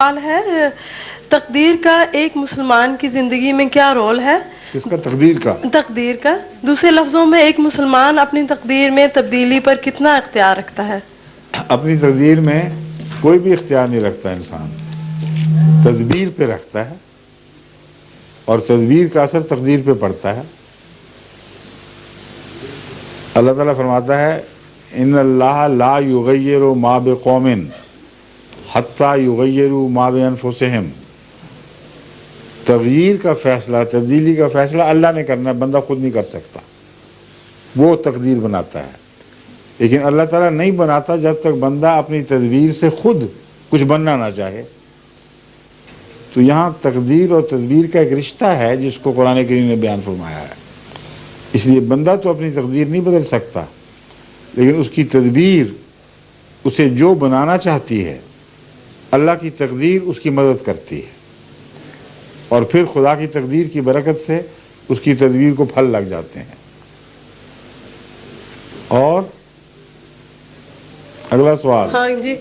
سوال ہے تقدیر کا ایک مسلمان کی زندگی میں کیا رول ہے؟ اس کا تقدیر کا دوسرے لفظوں میں ایک مسلمان اپنی تقدیر میں تبدیلی پر کتنا اختیار رکھتا ہے؟ اپنی تقدیر میں کوئی بھی اختیار نہیں رکھتا انسان، تدبیر پہ رکھتا ہے، اور تدبیر کا اثر تقدیر پہ پڑتا ہے۔ اللہ تعالیٰ فرماتا ہے ان اللہ لا یغیر ما بقوم حتی یغیروا ما بانفسہم۔ تغییر کا فیصلہ، تبدیلی کا فیصلہ اللہ نے کرنا ہے، بندہ خود نہیں کر سکتا، وہ تقدیر بناتا ہے۔ لیکن اللہ تعالیٰ نہیں بناتا جب تک بندہ اپنی تدبیر سے خود کچھ بننا نہ چاہے۔ تو یہاں تقدیر اور تدبیر کا ایک رشتہ ہے جس کو قرآن کریم نے بیان فرمایا ہے۔ اس لیے بندہ تو اپنی تقدیر نہیں بدل سکتا، لیکن اس کی تدبیر اسے جو بنانا چاہتی ہے اللہ کی تقدیر اس کی مدد کرتی ہے، اور پھر خدا کی تقدیر کی برکت سے اس کی تدبیر کو پھل لگ جاتے ہیں۔ اور اگلا سوال۔ ہاں جی